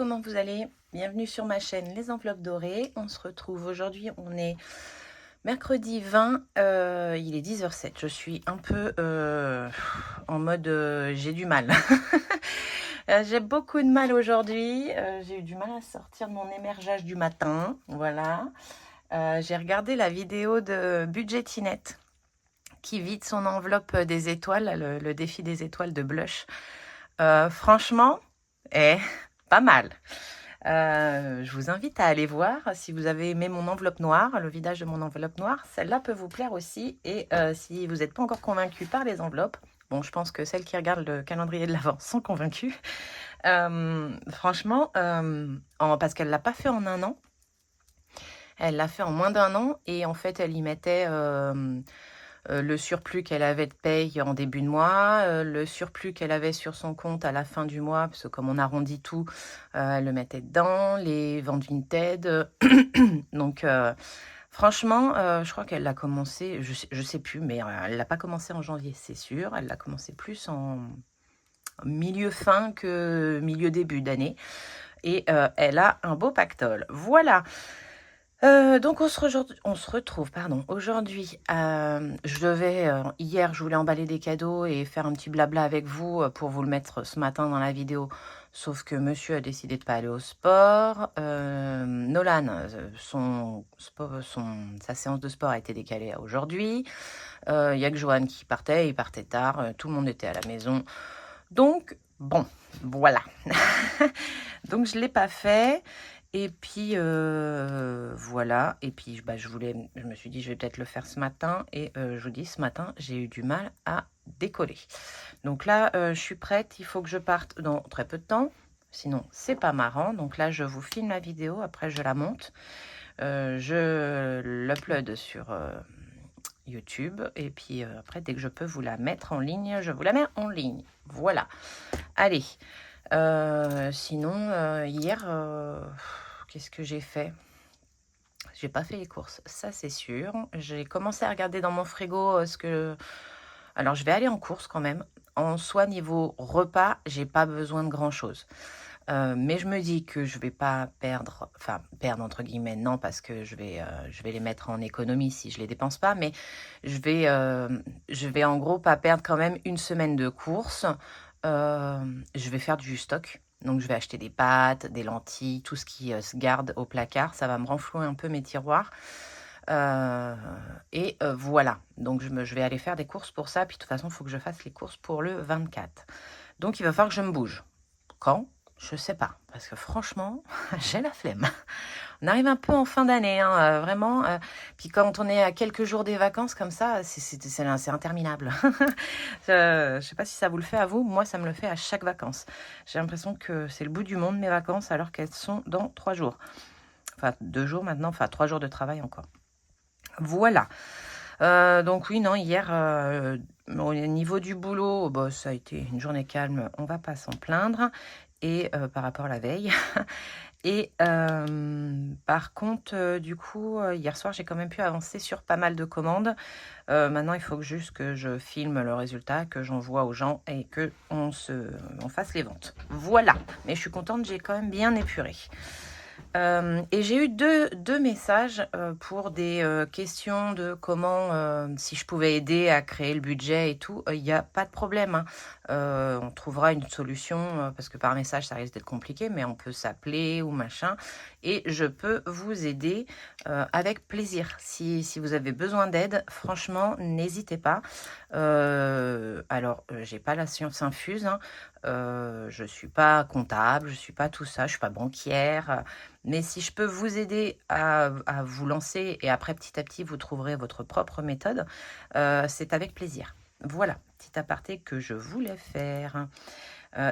comment vous allez? Bienvenue sur ma chaîne Les Enveloppes Dorées. On se retrouve aujourd'hui, on est mercredi 20, il est 10h07. Je suis un peu en mode j'ai du mal. J'ai beaucoup de mal aujourd'hui. J'ai eu du mal à sortir de mon émergeage du matin. Voilà. J'ai regardé la vidéo de Budgetinette qui vide son enveloppe des étoiles, le défi des étoiles de blush. Franchement, pas mal. Je vous invite à aller voir. Si vous avez aimé mon enveloppe noire, le vidage de mon enveloppe noire, celle-là peut vous plaire aussi. Et si vous n'êtes pas encore convaincu par les enveloppes, bon, je pense que celles qui regardent le calendrier de l'Avent sont convaincues. Franchement, parce qu'elle ne l'a pas fait en un an, elle l'a fait en moins d'un an. Et en fait, elle y mettait le surplus qu'elle avait de paye en début de mois, le surplus qu'elle avait sur son compte à la fin du mois, parce que comme on arrondit tout, elle le mettait dedans, les ventes Vinted. Donc, franchement, je crois qu'elle l'a commencé, je sais plus, mais elle l'a pas commencé en janvier, c'est sûr. Elle l'a commencé plus en milieu fin que milieu début d'année. Et elle a un beau pactole. Voilà. Donc on se retrouve, pardon, aujourd'hui. Hier, je voulais emballer des cadeaux et faire un petit blabla avec vous pour vous le mettre ce matin dans la vidéo. Sauf que monsieur a décidé de pas aller au sport. Nolan, sa séance de sport a été décalée à aujourd'hui. Il y a que Johan qui partait, il partait tard. Tout le monde était à la maison. Donc, bon, voilà. Donc je l'ai pas fait. Et puis voilà. Et puis je me suis dit je vais peut-être le faire ce matin. Et je vous dis, ce matin j'ai eu du mal à décoller. Donc là je suis prête. Il faut que je parte dans très peu de temps. Sinon c'est pas marrant. Donc là je vous filme la vidéo. Après je la monte. Je l'upload sur YouTube. Et puis après dès que je peux vous la mettre en ligne, je vous la mets en ligne. Voilà. Allez. Sinon, hier, qu'est-ce que j'ai fait? J'ai pas fait les courses, ça c'est sûr. J'ai commencé à regarder dans mon frigo ce que... Alors, je vais aller en course quand même. En soi, niveau repas, j'ai pas besoin de grand-chose. Mais je me dis que je vais pas perdre entre guillemets, non, parce que je vais les mettre en économie si je les dépense pas, mais je vais en gros pas perdre quand même une semaine de courses. Je vais faire du stock. Donc, je vais acheter des pâtes, des lentilles, tout ce qui se garde au placard. Ça va me renflouer un peu mes tiroirs. Voilà. Donc, je vais aller faire des courses pour ça. Puis, de toute façon, il faut que je fasse les courses pour le 24. Donc, il va falloir que je me bouge. Quand? Je sais pas. Parce que franchement, j'ai la flemme. On arrive un peu en fin d'année, hein, vraiment. Puis quand on est à quelques jours des vacances comme ça, c'est interminable. Je sais pas si ça vous le fait à vous. Moi, ça me le fait à chaque vacances. J'ai l'impression que c'est le bout du monde, mes vacances, alors qu'elles sont dans 3 jours. Enfin, 2 jours maintenant. Enfin, 3 jours de travail encore. Voilà. Donc oui, non, hier, au niveau du boulot, bah, ça a été une journée calme. On va pas s'en plaindre. Et par rapport à la veille. Et par contre, du coup, hier soir, j'ai quand même pu avancer sur pas mal de commandes. Maintenant, il faut juste que je filme le résultat, que j'envoie aux gens et qu'on fasse les ventes. Voilà. Mais je suis contente, j'ai quand même bien épuré. Et j'ai eu deux messages pour des questions de comment, si je pouvais aider à créer le budget et tout. Il n'y a pas de problème, hein. On trouvera une solution parce que par message, ça risque d'être compliqué, mais on peut s'appeler ou machin. Et je peux vous aider avec plaisir. Si vous avez besoin d'aide, franchement, n'hésitez pas. Alors, j'ai pas la science infuse, hein. Je suis pas comptable, je suis pas tout ça, je suis pas banquière. Mais si je peux vous aider à vous lancer et après petit à petit vous trouverez votre propre méthode, c'est avec plaisir. Voilà, petit aparté que je voulais faire.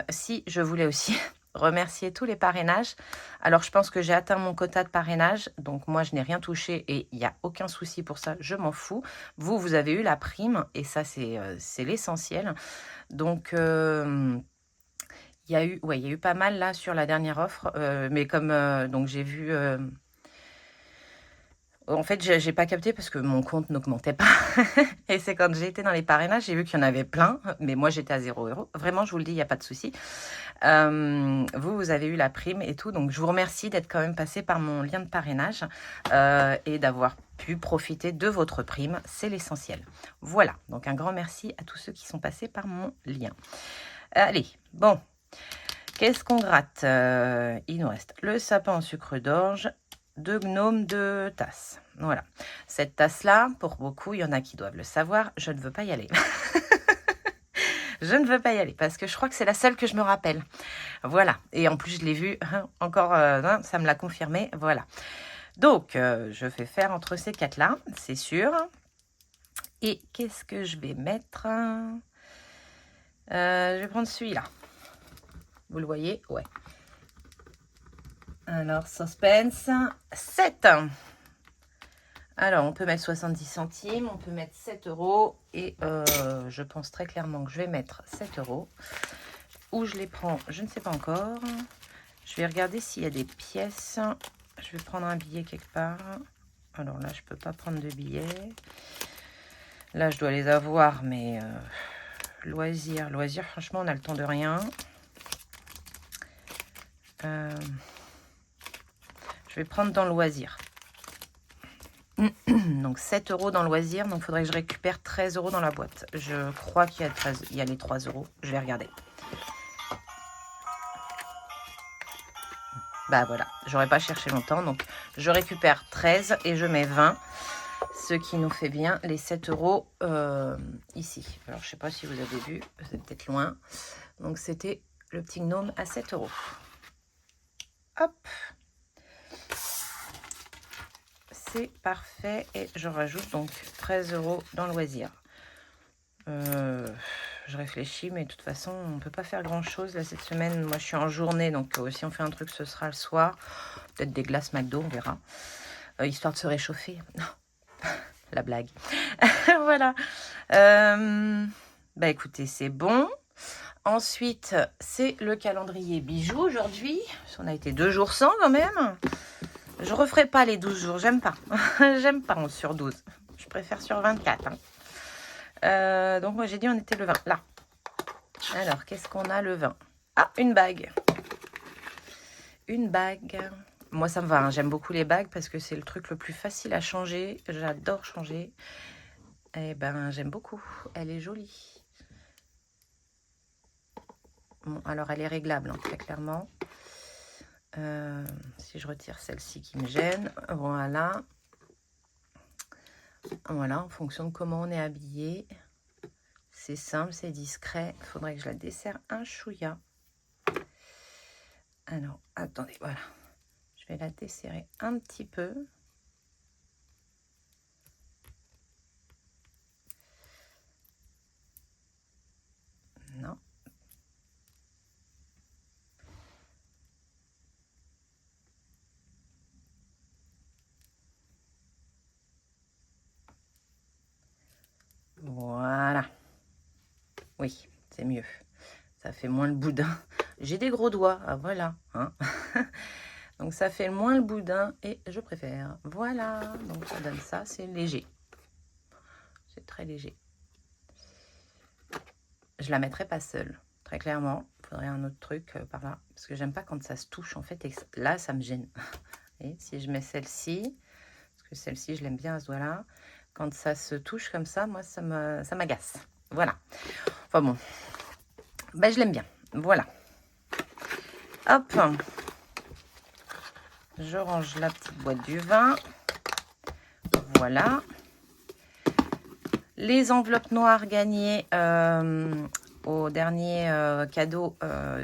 Si je voulais aussi remercier tous les parrainages. Alors je pense que j'ai atteint mon quota de parrainage, donc moi je n'ai rien touché et il n'y a aucun souci pour ça, je m'en fous. Vous avez eu la prime et ça c'est l'essentiel. Donc il y a eu pas mal là sur la dernière offre, mais comme donc j'ai vu. En fait, j'ai pas capté parce que mon compte n'augmentait pas. Et c'est quand j'ai été dans les parrainages, j'ai vu qu'il y en avait plein, mais moi j'étais à 0 €. Vraiment, je vous le dis, il n'y a pas de souci. Vous avez eu la prime et tout. Donc, je vous remercie d'être quand même passé par mon lien de parrainage et d'avoir pu profiter de votre prime. C'est l'essentiel. Voilà. Donc, un grand merci à tous ceux qui sont passés par mon lien. Allez, bon. Qu'est-ce qu'on gratte? Il nous reste le sapin en sucre d'orge, 2 gnomes de tasse. Voilà. Cette tasse-là, pour beaucoup, il y en a qui doivent le savoir, je ne veux pas y aller. Je ne veux pas y aller parce que je crois que c'est la seule que je me rappelle. Voilà. Et en plus, je l'ai vue encore, ça me l'a confirmé. Voilà. Donc, je vais faire entre ces 4-là, c'est sûr. Et qu'est-ce que je vais mettre? Je vais prendre celui-là. Vous le voyez? Ouais. Alors, suspense, 7. Alors, on peut mettre 70 centimes, on peut mettre 7 euros. Et je pense très clairement que je vais mettre 7 euros. Où je les prends, je ne sais pas encore. Je vais regarder s'il y a des pièces. Je vais prendre un billet quelque part. Alors là, je ne peux pas prendre de billet. Là, je dois les avoir, mais loisirs, franchement, on a le temps de rien. Je vais prendre dans loisirs. Donc 7 euros dans loisirs, donc il faudrait que je récupère 13 euros dans la boîte. Je crois qu'il y a, il y a les 3 euros. Je vais regarder. Bah voilà, j'aurais pas cherché longtemps. Donc je récupère 13 et je mets 20. Ce qui nous fait bien les 7 euros ici. Alors je sais pas si vous avez vu, c'est peut-être loin. Donc c'était le petit gnome à 7 euros. Hop. C'est parfait. Et je rajoute donc 13 euros dans le loisir. Je réfléchis, mais de toute façon, on ne peut pas faire grand-chose. Là, cette semaine, moi, je suis en journée. Donc, si on fait un truc, ce sera le soir. Peut-être des glaces McDo, on verra. Histoire de se réchauffer. Non, la blague. Voilà. Bah, écoutez, c'est bon. Ensuite, c'est le calendrier bijoux aujourd'hui. On a été 2 jours sans quand même. Je referai pas les 12 jours, j'aime pas. J'aime pas 11 sur 12. Je préfère sur 24. Hein. Donc moi j'ai dit on était le 20. Là. Alors, qu'est-ce qu'on a le 20? Ah, une bague. Une bague. Moi ça me va, hein. J'aime beaucoup les bagues parce que c'est le truc le plus facile à changer. J'adore changer. Eh ben j'aime beaucoup. Elle est jolie. Bon, alors elle est réglable, hein, très clairement. Si je retire celle-ci qui me gêne, voilà. Voilà, en fonction de comment on est habillé. C'est simple, c'est discret. Il faudrait que je la desserre un chouïa. Alors, attendez, voilà. Je vais la desserrer un petit peu. Non. Voilà. Oui, c'est mieux. Ça fait moins le boudin. J'ai des gros doigts. Ah, voilà. Hein. Donc, ça fait moins le boudin et je préfère. Voilà. Donc, ça donne ça. C'est léger. C'est très léger. Je la mettrai pas seule. Très clairement. Il faudrait un autre truc par là. Parce que j'aime pas quand ça se touche, en fait. Et là, ça me gêne. Et si je mets celle-ci, parce que celle-ci, je l'aime bien à ce doigt-là. Quand ça se touche comme ça, moi, ça m'agace. Voilà. Enfin bon. Ben, je l'aime bien. Voilà. Hop. Je range la petite boîte du vin. Voilà. Les enveloppes noires gagnées au dernier cadeau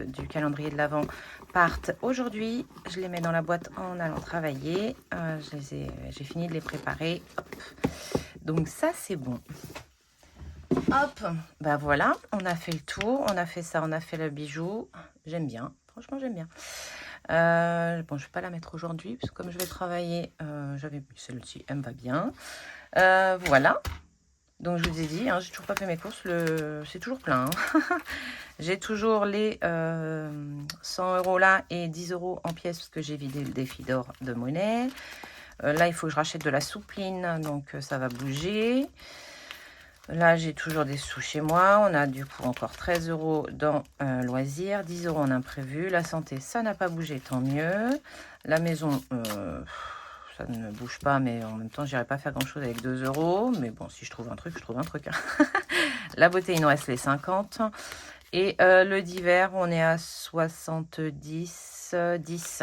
du calendrier de l'Avent partent aujourd'hui. Je les mets dans la boîte en allant travailler. J'ai fini de les préparer. Hop. Donc ça, c'est bon. Hop, bah voilà, on a fait le tour, on a fait ça, on a fait le bijou. J'aime bien, franchement j'aime bien. Bon, je vais pas la mettre aujourd'hui, parce que comme je vais travailler, j'avais mis celle-ci, elle me va bien. Voilà, donc je vous ai dit, hein, j'ai toujours pas fait mes courses, c'est toujours plein. Hein. J'ai toujours les 100 euros là et 10 euros en pièces, parce que j'ai vidé le défi d'or de monnaie. Là, il faut que je rachète de la soupline, donc ça va bouger. Là, j'ai toujours des sous chez moi. On a du coup encore 13 € dans loisirs, 10 € en imprévu. La santé, ça n'a pas bougé, tant mieux. La maison, ça ne bouge pas, mais en même temps, j'irai pas faire grand-chose avec 2 €. Mais bon, si je trouve un truc, je trouve un truc. Hein. La beauté, il nous reste les 50. Et le divers, on est à 70, 10.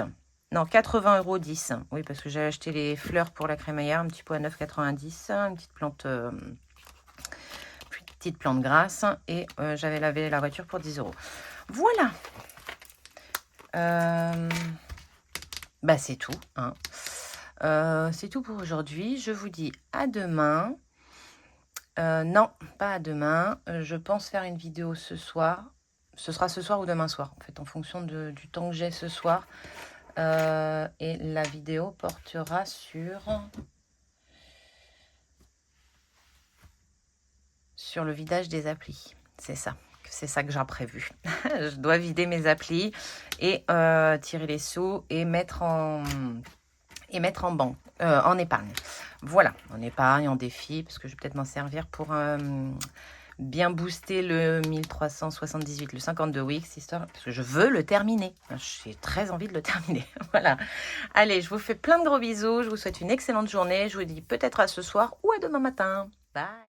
Non, 80 € 10. Oui, parce que j'ai acheté les fleurs pour la crémaillère, un petit pot à 9,90. Une petite plante... petite plante grasse et j'avais lavé la voiture pour 10 €. Voilà. Bah c'est tout. Hein. C'est tout pour aujourd'hui. Je vous dis à demain. Non, pas à demain. Je pense faire une vidéo ce soir. Ce sera ce soir ou demain soir, en fait, en fonction du temps que j'ai ce soir. Et la vidéo portera sur le vidage des applis. C'est ça. C'est ça que j'ai prévu. Je dois vider mes applis et tirer les sous et mettre en banque, en épargne. Voilà, en épargne, en défi, parce que je vais peut-être m'en servir pour bien booster le 1378, le 52 weeks, histoire, parce que je veux le terminer. J'ai très envie de le terminer. Voilà. Allez, je vous fais plein de gros bisous. Je vous souhaite une excellente journée. Je vous dis peut-être à ce soir ou à demain matin. Bye.